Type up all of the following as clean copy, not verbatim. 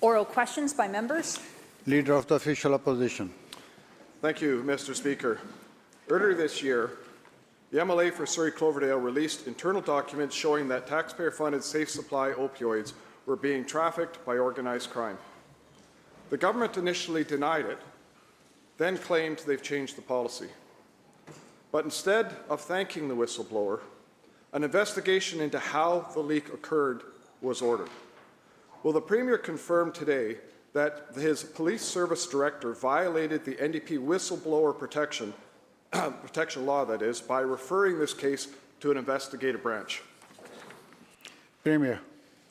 Oral questions by members. Leader of the Official Opposition. Thank you, Mr. Speaker. Earlier this year, the MLA for Surrey Cloverdale released internal documents showing that taxpayer-funded safe supply opioids were being trafficked by organized crime. The government initially denied it, then claimed they've changed the policy. But instead of thanking the whistleblower, an investigation into how the leak occurred was ordered. Will the Premier confirm today that his police service director violated the NDP whistleblower protection law, that is, by referring this case to an investigative branch? Premier.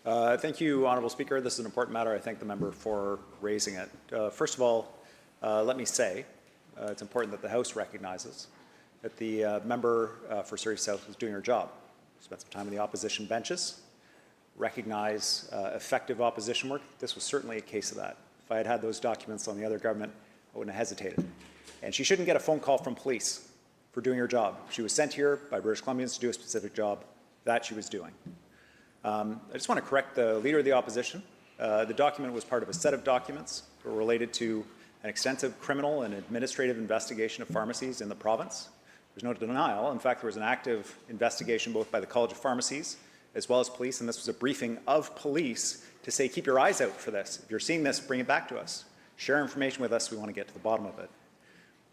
Thank you, Honourable Speaker. This is an important matter. I thank the member for raising it. First of all, let me say it's important that the House recognizes that the member for Surrey South was doing her job. Spent some time in the opposition benches, recognize effective opposition work. This was certainly a case of that. If I had had those documents on the other government, I wouldn't have hesitated. And she shouldn't get a phone call from police for doing her job. She was sent here by British Columbians to do a specific job. That she was doing. I just want to correct the Leader of the Opposition. The document was part of a set of documents that were related to an extensive criminal and administrative investigation of pharmacies in the province. There's no denial. In fact, there was an active investigation both by the College of Pharmacies as well as police, and this was a briefing of police to say, keep your eyes out for this. If you're seeing this, bring it back to us. Share information with us. We want to get to the bottom of it.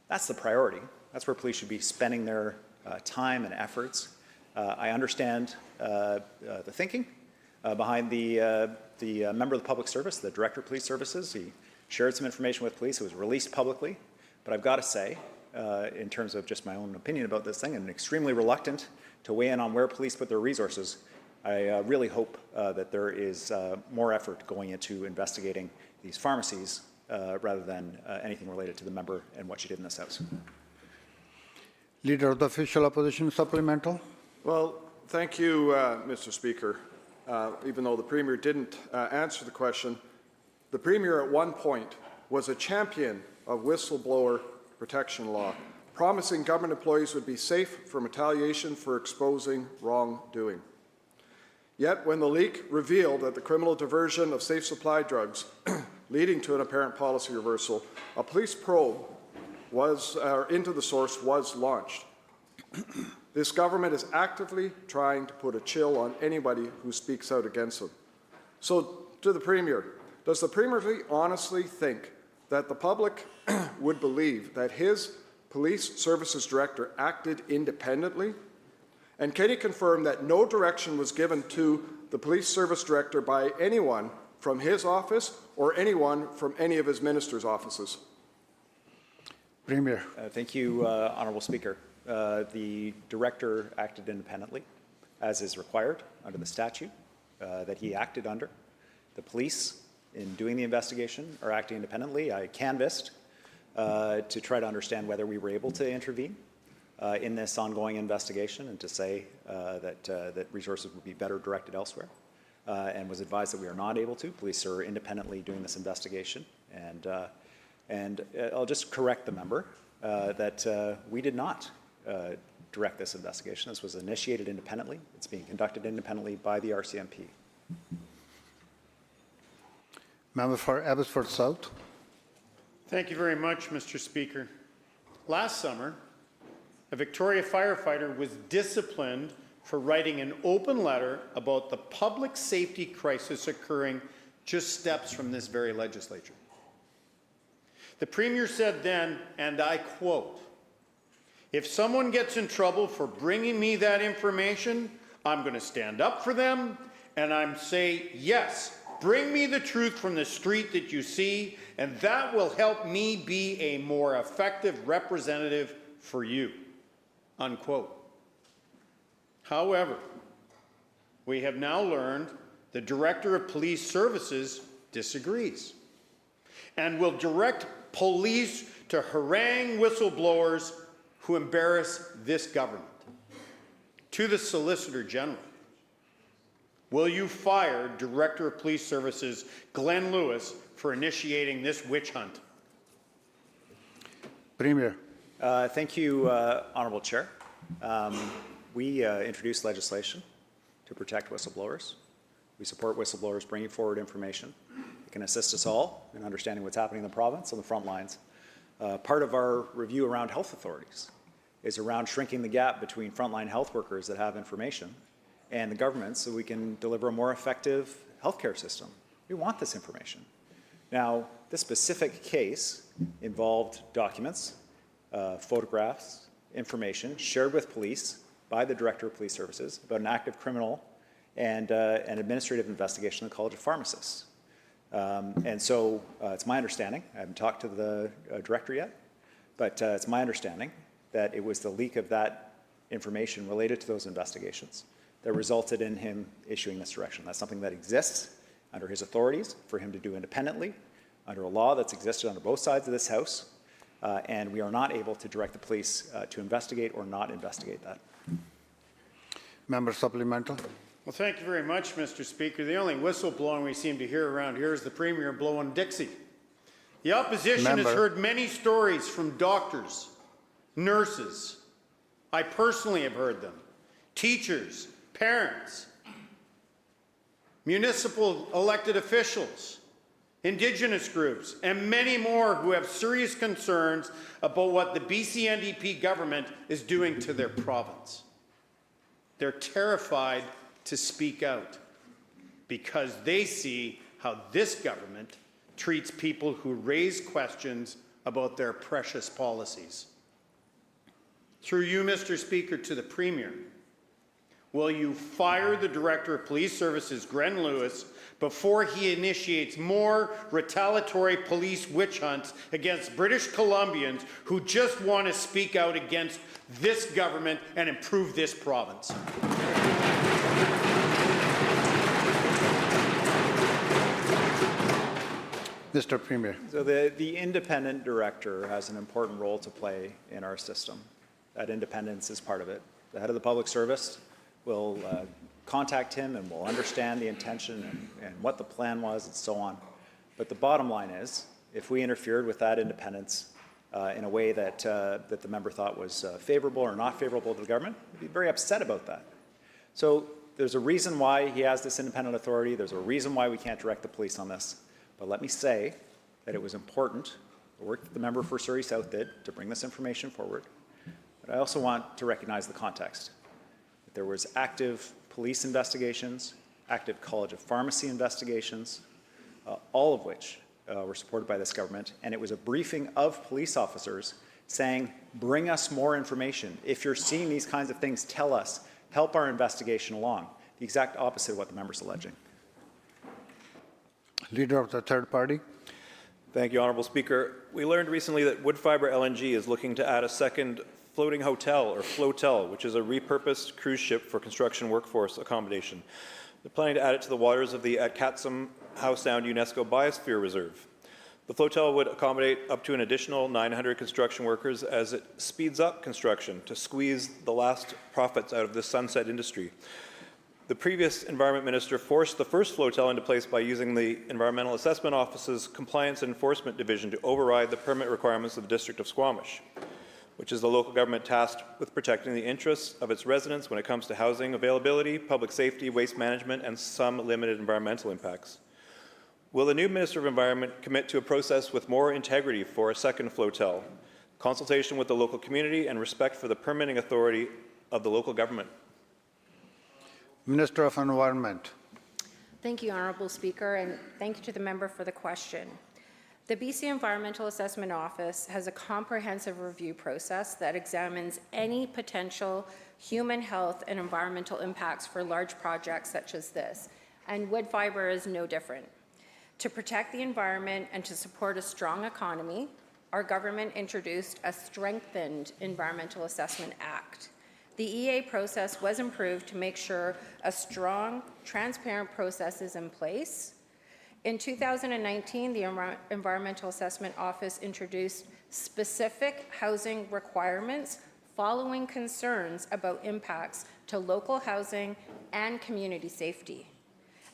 That's the priority. That's where police should be spending their time and efforts. I understand the thinking behind the member of the public service, the Director of Police Services. He shared some information with police. It was released publicly. But I've got to say, in terms of just my own opinion about this thing, I'm extremely reluctant to weigh in on where police put their resources. I really hope that there is more effort going into investigating these pharmacies rather than anything related to the member and what she did in this House. Leader of the Official Opposition, supplemental. Well, thank you, Mr. Speaker. Even though the Premier didn't answer the question, the Premier at one point was a champion of whistleblower protection law, promising government employees would be safe from retaliation for exposing wrongdoing. Yet when the leak revealed that the criminal diversion of safe supply drugs leading to an apparent policy reversal, a police probe into the source was launched. This government is actively trying to put a chill on anybody who speaks out against them. So, to the Premier, does the Premier honestly think that the public would believe that his police services director acted independently? And can he confirm that no direction was given to the police service director by anyone from his office or anyone from any of his ministers' offices? Premier. Thank you, Honourable Speaker. The director acted independently, as is required under the statute that he acted under. The police, in doing the investigation, are acting independently. I canvassed to try to understand whether we were able to intervene in this ongoing investigation and to say that resources would be better directed elsewhere, and was advised that we are not able to. Police are independently doing this investigation, and I'll just correct the member that we did not direct this investigation. This was initiated independently. It's being conducted independently by the RCMP. Member for Abbotsford South. Thank you very much, Mr. Speaker. Last summer, a Victoria firefighter was disciplined for writing an open letter about the public safety crisis occurring just steps from this very legislature. The Premier said then, and I quote, "If someone gets in trouble for bringing me that information, I'm going to stand up for them, and I'm say, yes, bring me the truth from the street that you see, and that will help me be a more effective representative for you," unquote. However, we have now learned the Director of Police Services disagrees and will direct police to harangue whistleblowers who embarrass this government. To the Solicitor General, will you fire Director of Police Services Glenn Lewis for initiating this witch hunt? Premier. Thank you, Honourable Chair. We introduced legislation to protect whistleblowers. We support whistleblowers bringing forward information. It can assist us all in understanding what's happening in the province on the front lines. Part of our review around health authorities is around shrinking the gap between frontline health workers that have information and the government so we can deliver a more effective healthcare system. We want this information. Now, this specific case involved documents, photographs, information shared with police by the Director of Police Services about an active criminal and an administrative investigation in the College of Pharmacists. And so it's my understanding, I haven't talked to the director yet, but it's my understanding that it was the leak of that information related to those investigations that resulted in him issuing this direction. That's something that exists under his authorities for him to do independently, under a law that's existed under both sides of this House, and we are not able to direct the police to investigate or not investigate that. Member supplemental. Well, thank you very much, Mr. Speaker. The only whistleblowing we seem to hear around here is the Premier blowing Dixie. The opposition has heard many stories from doctors, nurses. I personally have heard them. Teachers, parents, municipal elected officials, Indigenous groups, and many more who have serious concerns about what the BC NDP government is doing to their province. They're terrified to speak out because they see how this government treats people who raise questions about their precious policies. Through you, Mr. Speaker, to the Premier, will you fire the Director of Police Services, Gren Lewis, before he initiates more retaliatory police witch hunts against British Columbians who just want to speak out against this government and improve this province? Mr. Premier. So the independent director has an important role to play in our system. That independence is part of it. The head of the public service will contact him and will understand the intention and what the plan was and so on. But the bottom line is, if we interfered with that independence in a way that, that the member thought was favorable or not favorable to the government, we'd be very upset about that. So there's a reason why he has this independent authority. There's a reason why we can't direct the police on this. But let me say that it was important, the work that the member for Surrey South did to bring this information forward. But I also want to recognize the context. That there was active police investigations, active College of Pharmacy investigations, all of which were supported by this government. And it was a briefing of police officers saying, bring us more information. If you're seeing these kinds of things, tell us. Help our investigation along. The exact opposite of what the member's alleging. Leader of the third party. Thank you, Honourable Speaker. We learned recently that Woodfibre LNG is looking to add a second floating hotel, or flotel, which is a repurposed cruise ship for construction workforce accommodation. They're planning to add it to the waters of the Atcatsum Howe Sound UNESCO Biosphere Reserve. The flotel would accommodate up to an additional 900 construction workers as it speeds up construction to squeeze the last profits out of the sunset industry. The previous Environment Minister forced the first flotel into place by using the Environmental Assessment Office's Compliance and Enforcement Division to override the permit requirements of the District of Squamish, which is the local government tasked with protecting the interests of its residents when it comes to housing availability, public safety, waste management, and some limited environmental impacts. Will the new Minister of Environment commit to a process with more integrity for a second flotel, consultation with the local community, and respect for the permitting authority of the local government? Minister of Environment. Thank you, Honourable Speaker, and thank you to the member for the question. The BC Environmental Assessment Office has a comprehensive review process that examines any potential human health and environmental impacts for large projects such as this, and Woodfibre is no different. To protect the environment and to support a strong economy, our government introduced a strengthened Environmental Assessment Act. The EA process was improved to make sure a strong, transparent process is in place. In 2019, the Environmental Assessment Office introduced specific housing requirements following concerns about impacts to local housing and community safety.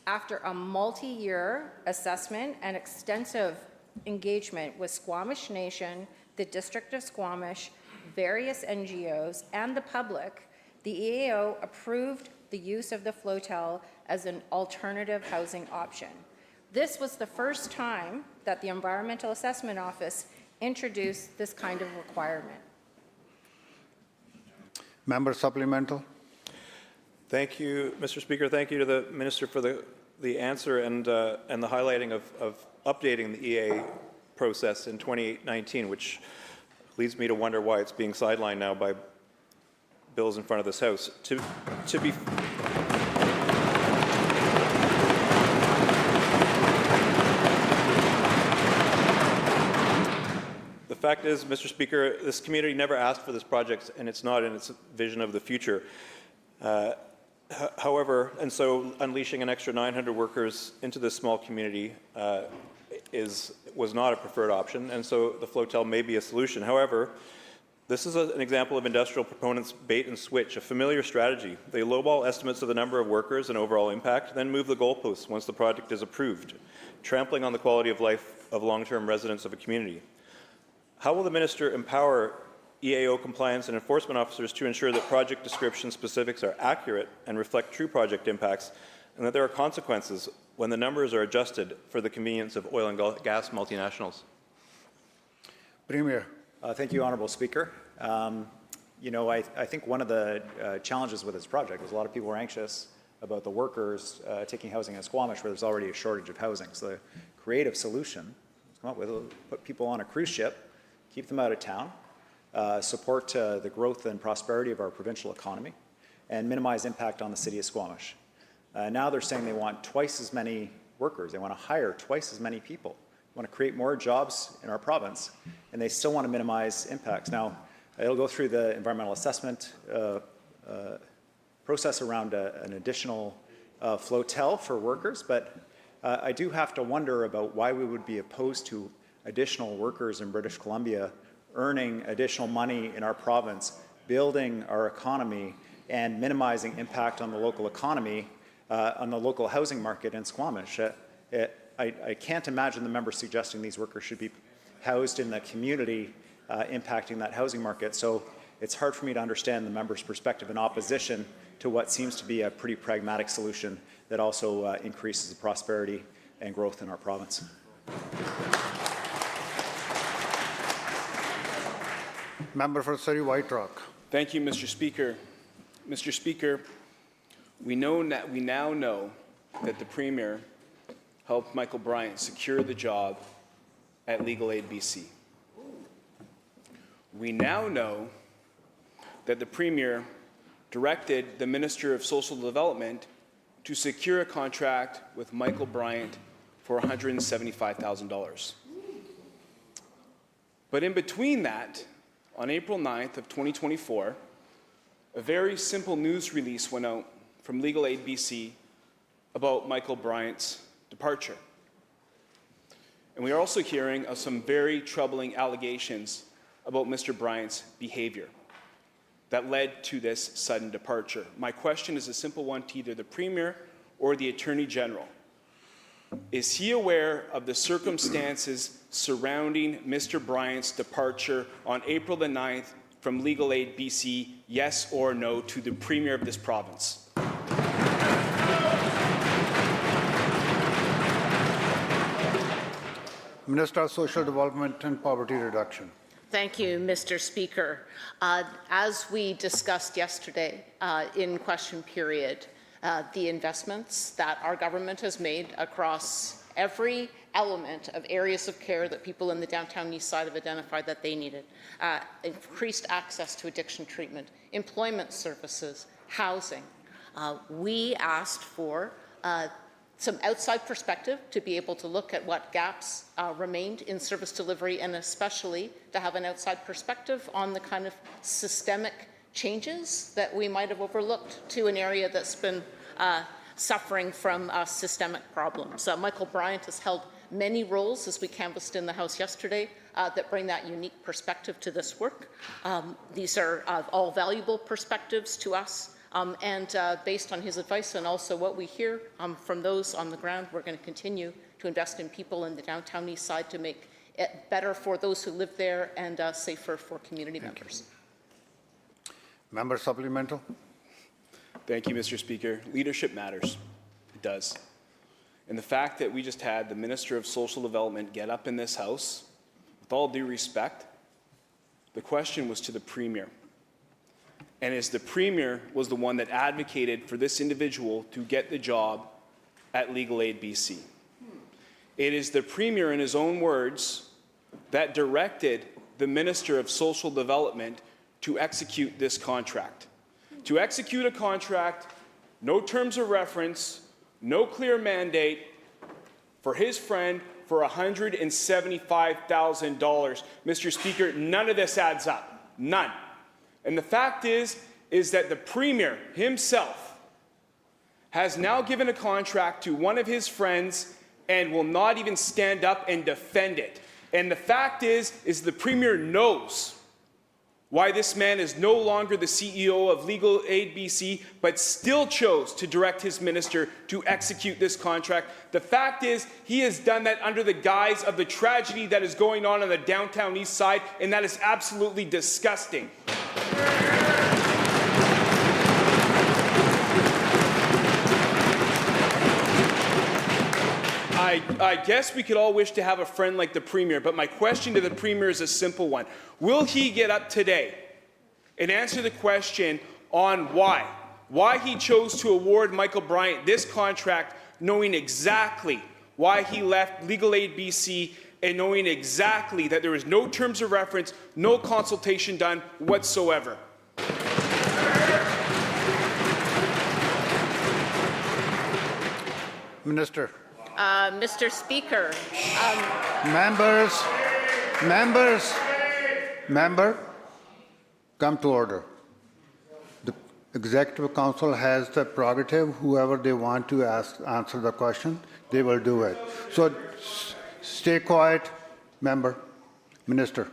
After a multi-year assessment and extensive engagement with Squamish Nation, the District of Squamish, various NGOs, and the public, the EAO approved the use of the flotel as an alternative housing option. This was the first time that the Environmental Assessment Office introduced this kind of requirement. Member supplemental. Thank you, Mr. Speaker. Thank you to the Minister for the answer and the highlighting of updating the EA process in 2019, which leads me to wonder why it's being sidelined now by bills in front of this House. To be The fact is, Mr. Speaker, this community never asked for this project, and it's not in its vision of the future. However, and so unleashing an extra 900 workers into this small community was not a preferred option, and so the flotel may be a solution. However, this is an example of industrial proponents' bait and switch, a familiar strategy. They lowball estimates of the number of workers and overall impact, then move the goalposts once the project is approved, trampling on the quality of life of long-term residents of a community. How will the minister empower EAO compliance and enforcement officers to ensure that project description specifics are accurate and reflect true project impacts, and that there are consequences when the numbers are adjusted for the convenience of oil and gas multinationals? Premier. Thank you, Honourable Speaker. You know, I think one of the challenges with this project was a lot of people were anxious about the workers taking housing in Squamish, where there's already a shortage of housing. So the creative solution was come up with put people on a cruise ship, keep them out of town, support the growth and prosperity of our provincial economy, and minimize impact on the city of Squamish. Now they're saying they want twice as many workers. They want to hire twice as many people. They want to create more jobs in our province, and they still want to minimize impacts. Now, it'll go through the environmental assessment process around an additional flotel for workers, but I do have to wonder about why we would be opposed to additional workers in British Columbia earning additional money in our province, building our economy, and minimizing impact on the local economy, on the local housing market in Squamish. I can't imagine the member suggesting these workers should be housed in the community, impacting that housing market. So it's hard for me to understand the member's perspective in opposition to what seems to be a pretty pragmatic solution that also increases the prosperity and growth in our province. Member for Surrey White Rock. Thank you, Mr. Speaker. Mr. Speaker, we now know that the Premier helped Michael Bryant secure the job at Legal Aid BC. We now know that the Premier directed the Minister of Social Development to secure a contract with Michael Bryant for $175,000. But in between that, on April 9th of 2024, a very simple news release went out from Legal Aid BC about Michael Bryant's departure. And we are also hearing of some very troubling allegations about Mr. Bryant's behavior that led to this sudden departure. My question is a simple one to either the Premier or the Attorney General. Is he aware of the circumstances surrounding Mr. Bryant's departure on April the 9th from Legal Aid BC, yes or no, to the Premier of this province? Minister of Social Development and Poverty Reduction. Thank you, Mr. Speaker. As we discussed yesterday in question period, the investments that our government has made across every element of areas of care that people in the downtown east side have identified that they needed. Increased access to addiction treatment, employment services, housing. We asked for some outside perspective to be able to look at what gaps remained in service delivery, and especially to have an outside perspective on the kind of systemic changes that we might have overlooked to an area that's been suffering from systemic problems. Michael Bryant has held many roles, as we canvassed in the House yesterday, that bring that unique perspective to this work. These are all valuable perspectives to us, and based on his advice and also what we hear from those on the ground, we're going to continue to invest in people in the downtown east side to make it better for those who live there and safer for community members. Member supplemental. Thank you, Mr. Speaker. Leadership matters. It does. And the fact that we just had the Minister of Social Development get up in this House, with all due respect, the question was to the Premier. And as the Premier was the one that advocated for this individual to get the job at Legal Aid BC. It is the Premier, in his own words, that directed the Minister of Social Development to execute this contract. To execute a contract, no terms of reference, no clear mandate, for his friend for $175,000. Mr. Speaker, none of this adds up. None. And the fact is that the Premier himself has now given a contract to one of his friends and will not even stand up and defend it. And the fact is the Premier knows why this man is no longer the CEO of Legal Aid BC, but still chose to direct his minister to execute this contract. The fact is, he has done that under the guise of the tragedy that is going on the downtown east side, and that is absolutely disgusting. I guess we could all wish to have a friend like the Premier, but my question to the Premier is a simple one. Will he get up today and answer the question on why he chose to award Michael Bryant this contract, knowing exactly why he left Legal Aid BC and knowing exactly that there was no terms of reference, no consultation done whatsoever? Minister. Mr. Speaker, Member, come to order. The Executive Council has the prerogative, whoever they want to answer the question, they will do it. So stay quiet, member. Minister.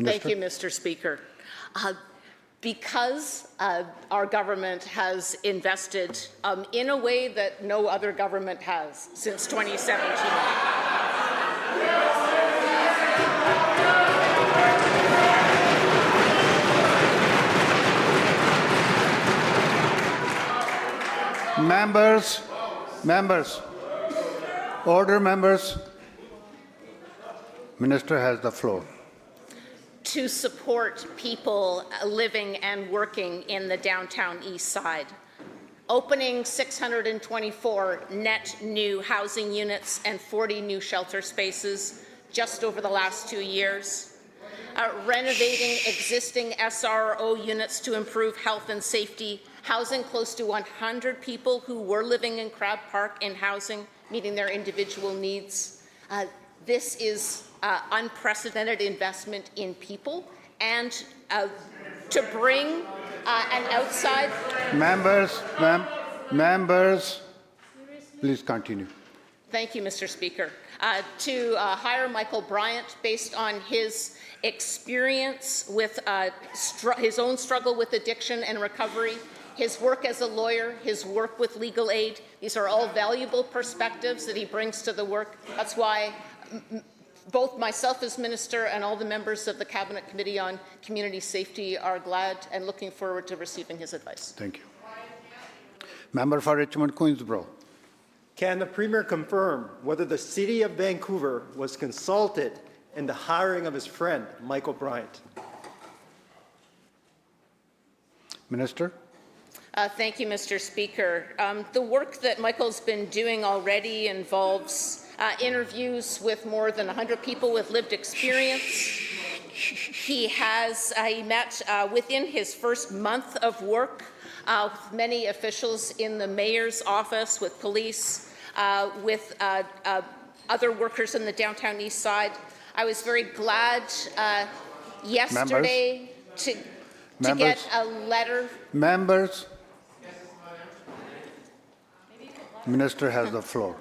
Thank you, Mr. Speaker. Because our government has invested in a way that no other government has since 2017. Members, order, members. Minister has the floor. To support people living and working in the downtown east side. Opening 624 net new housing units and 40 new shelter spaces just over the last 2 years. Renovating existing SRO units to improve health and safety, housing close to 100 people who were living in Crab Park in housing, meeting their individual needs. This is unprecedented investment in people and to bring an outside... Members, please continue. Thank you, Mr. Speaker. To hire Michael Bryant based on his experience with his own struggle with addiction and recovery, his work as a lawyer, his work with Legal Aid. These are all valuable perspectives that he brings to the work. That's why both myself as Minister and all the members of the Cabinet Committee on Community Safety are glad and looking forward to receiving his advice. Thank you. Member for Richmond Queensborough. Can the Premier confirm whether the City of Vancouver was consulted in the hiring of his friend, Michael Bryant? Minister. Thank you, Mr. Speaker. The work that Michael's been doing already involves interviews with more than 100 people with lived experience. He met within his first month of work with many officials in the mayor's office, with police, with other workers in the downtown east side. I was very glad yesterday to get a letter. Members. Minister has the floor.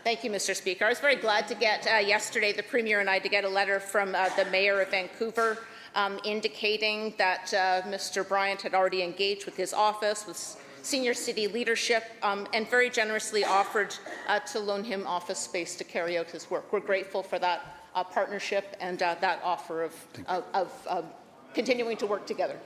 Thank you, Mr. Speaker. I was very glad to get yesterday, the Premier and I, to get a letter from the Mayor of Vancouver indicating that Mr. Bryant had already engaged with his office, with senior city leadership, and very generously offered to loan him office space to carry out his work. We're grateful for that partnership and that offer of continuing to work together.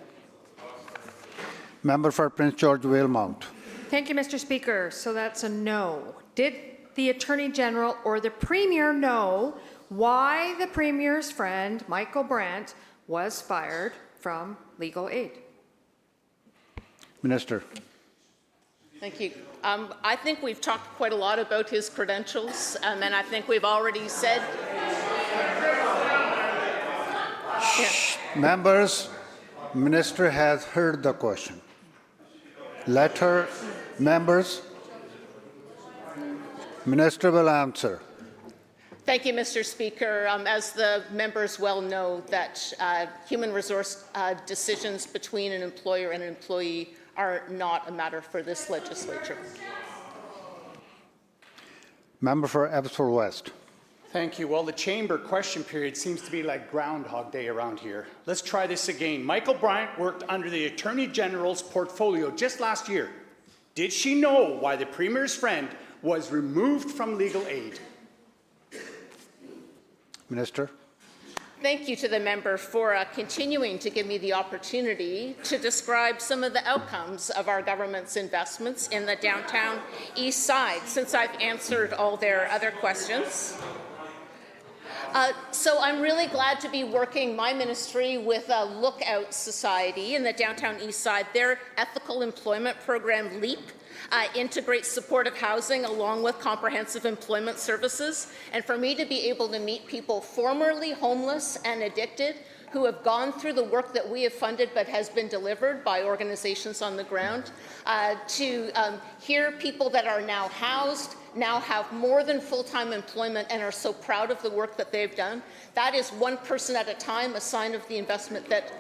Member for Prince George Valemount. Thank you, Mr. Speaker. So that's a no. Did the Attorney General or the Premier know why the Premier's friend, Michael Brandt, was fired from legal aid? Minister. Thank you. I think we've talked quite a lot about his credentials, and I think we've already said. Members, Minister has heard the question. Let her, members, Minister will answer. Thank you, Mr. Speaker. As the members well know, that human resource decisions between an employer and an employee are not a matter for this legislature. Member for Abbotsford West. Thank you. Well, the chamber question period seems to be like Groundhog Day around here. Let's try this again. Michael Bryant worked under the Attorney General's portfolio just last year. Did she know why the Premier's friend was removed from legal aid? Minister. Thank you to the member for continuing to give me the opportunity to describe some of the outcomes of our government's investments in the downtown east side, since I've answered all their other questions. So I'm really glad to be working my ministry with Lookout Society in the downtown east side. Their ethical employment program, LEAP, integrates supportive housing along with comprehensive employment services. And for me to be able to meet people formerly homeless and addicted who have gone through the work that we have funded but has been delivered by organizations on the ground, to hear people that are now housed, now have more than full-time employment and are so proud of the work that they've done. That is one person at a time, a sign of the investment that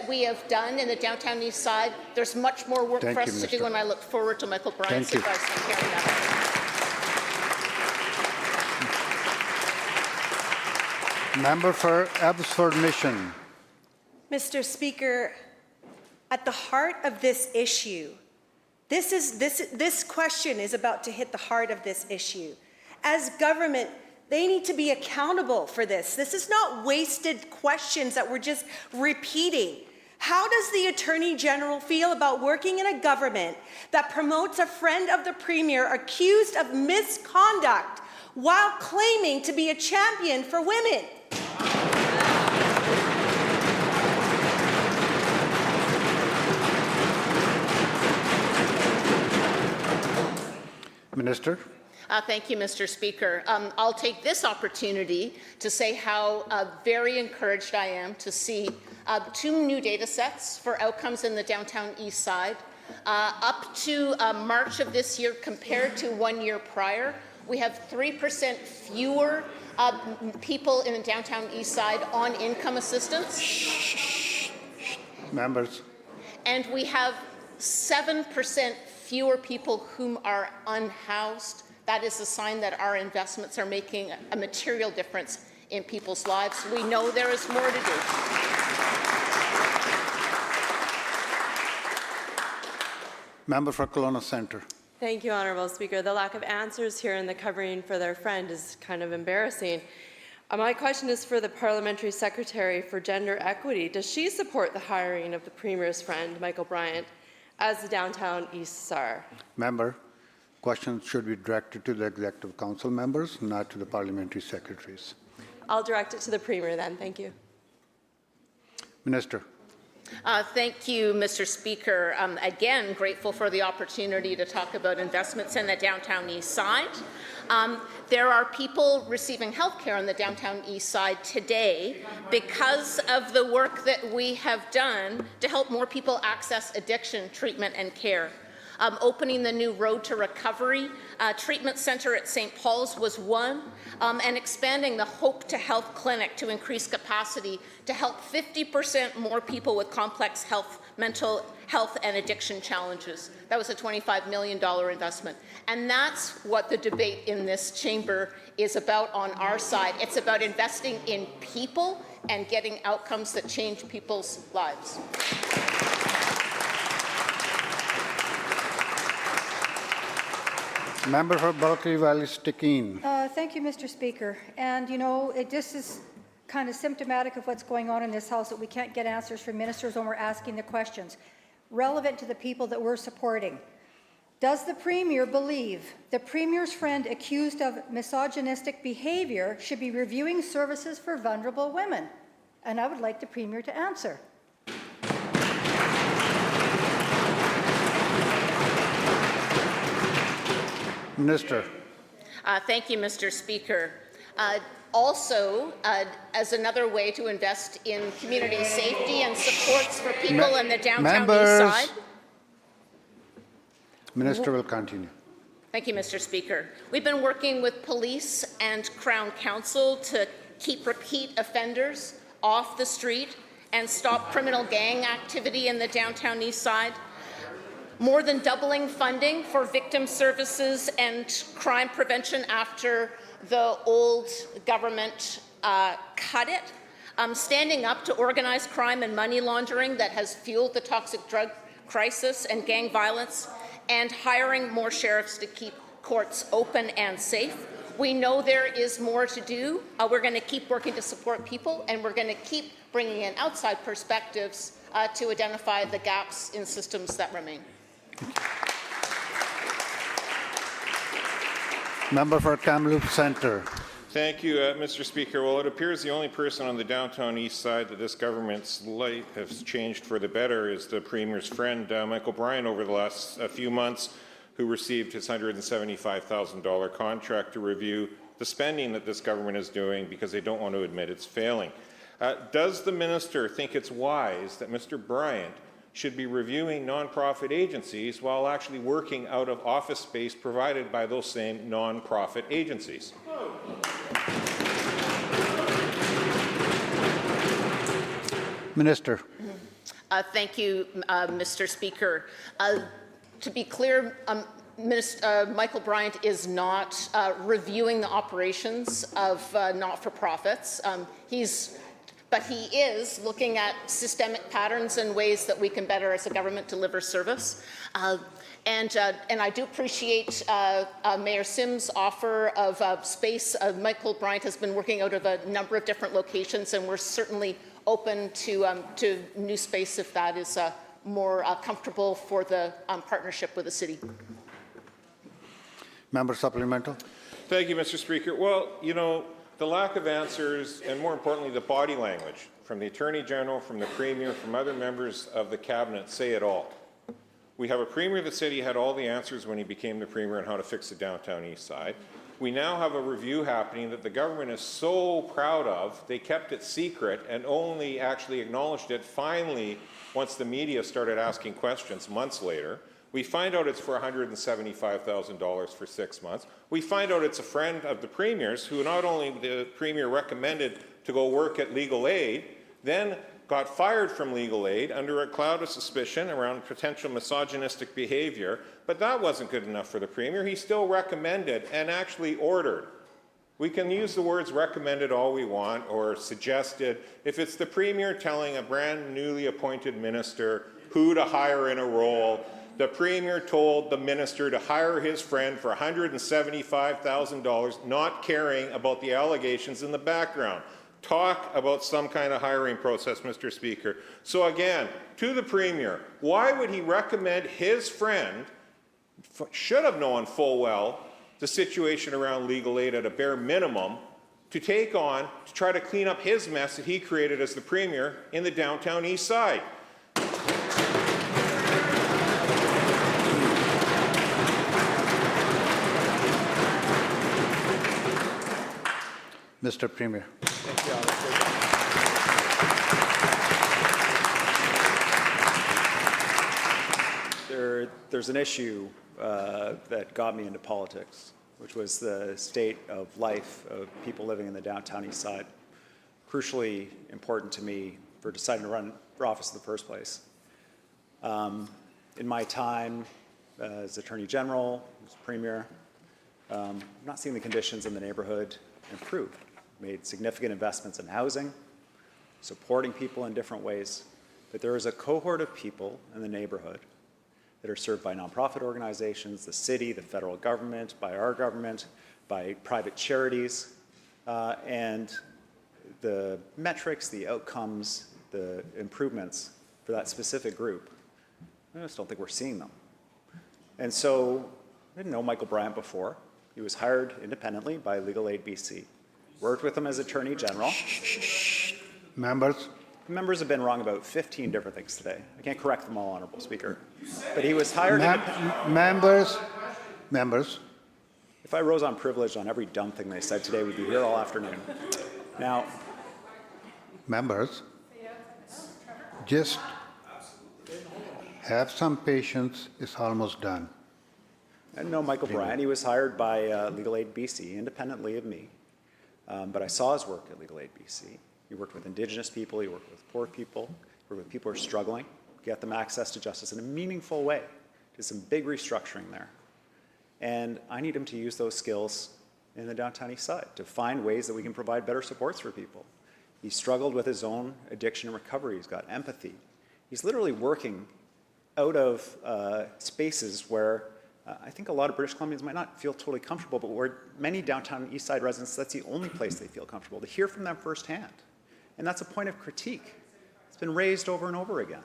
we have done in the downtown east side. There's much more work for us to do, and I look forward to Michael Bryant's advice on carrying that out. Member for Abbotsford Mission. Mr. Speaker, at the heart of this issue, this question is about to hit the heart of this issue. As government, they need to be accountable for this. This is not wasted questions that we're just repeating. How does the Attorney General feel about working in a government that promotes a friend of the Premier accused of misconduct while claiming to be a champion for women? Minister. Thank you, Mr. Speaker. I'll take this opportunity to say how very encouraged I am to see 2 new data sets for outcomes in the downtown east side. Up to March of this year compared to 1 year prior, we have 3% fewer people in the downtown east side on income assistance. Members. And we have 7% fewer people whom are unhoused. That is a sign that our investments are making a material difference in people's lives. We know there is more to do. Member for Kelowna Centre. Thank you, Honourable Speaker. The lack of answers here in the covering for their friend is kind of embarrassing. My question is for the Parliamentary Secretary for Gender Equity. Does she support the hiring of the Premier's friend, Michael Bryant, as the Downtown East SAR? Member, questions should be directed to the Executive Council members, not to the Parliamentary Secretaries. I'll direct it to the Premier then. Thank you. Minister. Thank you, Mr. Speaker. Again, grateful for the opportunity to talk about investments in the downtown east side. There are people receiving health care on the downtown east side today because of the work that we have done to help more people access addiction treatment and care. Opening the new Road to Recovery treatment center at St. Paul's was one, and expanding the Hope to Health Clinic to increase capacity to help 50% more people with complex mental health and addiction challenges. That was a $25 million investment. And that's what the debate in this chamber is about on our side. It's about investing in people and getting outcomes that change people's lives. Member for Bulkley Valley Stikine. Thank you, Mr. Speaker. And you know, it just is kind of symptomatic of what's going on in this House that we can't get answers from ministers when we're asking the questions relevant to the people that we're supporting. Does the Premier believe the Premier's friend accused of misogynistic behavior should be reviewing services for vulnerable women? And I would like the Premier to answer. Minister. Thank you, Mr. Speaker. Also, as another way to invest in community safety and supports for people in the downtown east side. Minister will continue. Thank you, Mr. Speaker. We've been working with police and Crown Council to keep repeat offenders off the street and stop criminal gang activity in the downtown east side. More than doubling funding for victim services and crime prevention after the old government cut it. Standing up to organized crime and money laundering that has fueled the toxic drug crisis and gang violence, and hiring more sheriffs to keep courts open and safe. We know there is more to do. We're going to keep working to support people, and we're going to keep bringing in outside perspectives to identify the gaps in systems that remain. Member for Kamloops Centre. Thank you, Mr. Speaker. Well, it appears the only person on the downtown east side that this government's life has changed for the better is the Premier's friend, Michael Bryant, over the last few months, who received his $175,000 contract to review the spending that this government is doing because they don't want to admit it's failing. Does the minister think it's wise that Mr. Bryant should be reviewing nonprofit agencies while actually working out of office space provided by those same nonprofit agencies? Minister. Thank you, Mr. Speaker. To be clear, Michael Bryant is not reviewing the operations of not-for-profits. But he is looking at systemic patterns and ways that we can better, as a government, deliver service. And I do appreciate Mayor Sims' offer of space. Michael Bryant has been working out of a number of different locations, and we're certainly open to new space if that is more comfortable for the partnership with the city. Member supplemental. Thank you, Mr. Speaker. Well, you know, the lack of answers, and more importantly, the body language from the Attorney General, from the Premier, from other members of the Cabinet say it all. We have a Premier that said he had all the answers when he became the Premier on how to fix the downtown east side. We now have a review happening that the government is so proud of, they kept it secret and only actually acknowledged it finally once the media started asking questions months later. We find out it's for $175,000 for 6 months. We find out it's a friend of the Premier's, who not only the Premier recommended to go work at Legal Aid, then got fired from Legal Aid under a cloud of suspicion around potential misogynistic behavior. But that wasn't good enough for the Premier. He still recommended and actually ordered. We can use the words recommended all we want or suggested. If it's the Premier telling a brand newly appointed minister who to hire in a role, the Premier told the minister to hire his friend for $175,000, not caring about the allegations in the background. Talk about some kind of hiring process, Mr. Speaker. So again, to the Premier, why would he recommend his friend, should have known full well the situation around Legal Aid at a bare minimum, to take on, to try to clean up his mess that he created as the Premier in the downtown east side? Mr. Premier. Thank you, there's an issue that got me into politics, which was the state of life of people living in the downtown east side. Crucially important to me for deciding to run for office in the first place. In my time as Attorney General, as Premier, I'm not seeing the conditions in the neighborhood improve. Made significant investments in housing, supporting people in different ways, but there is a cohort of people in the neighborhood that are served by nonprofit organizations, the city, the federal government, by our government, by private charities, and the metrics, the outcomes, the improvements for that specific group, I just don't think we're seeing them. And so I didn't know Michael Bryant before. He was hired independently by Legal Aid BC. Worked with him as Attorney General. Members, Members have been wrong about 15 different things today. I can't correct them all, Honourable Speaker. But he was hired members. If I rose on privilege on every dumb thing they said today, we'd be here all afternoon. Now, Members, just have some patience. It's almost done. I know Michael Bryant. He was hired by Legal Aid BC, independently of me. But I saw his work at Legal Aid BC. He worked with Indigenous people. He worked with poor people. He worked with people who are struggling, get them access to justice in a meaningful way. Did some big restructuring there. And I need him to use those skills in the downtown east side to find ways that we can provide better supports for people. He struggled with his own addiction and recovery. He's got empathy. He's literally working out of spaces where I think a lot of British Columbians might not feel totally comfortable, but where many downtown east side residents, that's the only place they feel comfortable, to hear from them firsthand. And that's a point of critique. It's been raised over and over again.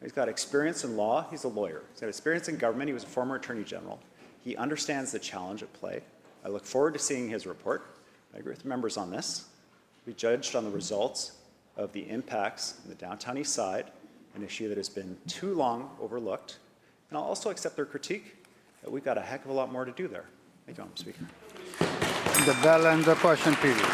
He's got experience in law. He's a lawyer. He's got experience in government. He was a former Attorney General. He understands the challenge at play. I look forward to seeing his report. I agree with the members on this. We judged on the results of the impacts in the downtown east side, an issue that has been too long overlooked. And I'll also accept their critique that we've got a heck of a lot more to do there. Thank you, Madam Speaker. The bell and the question period.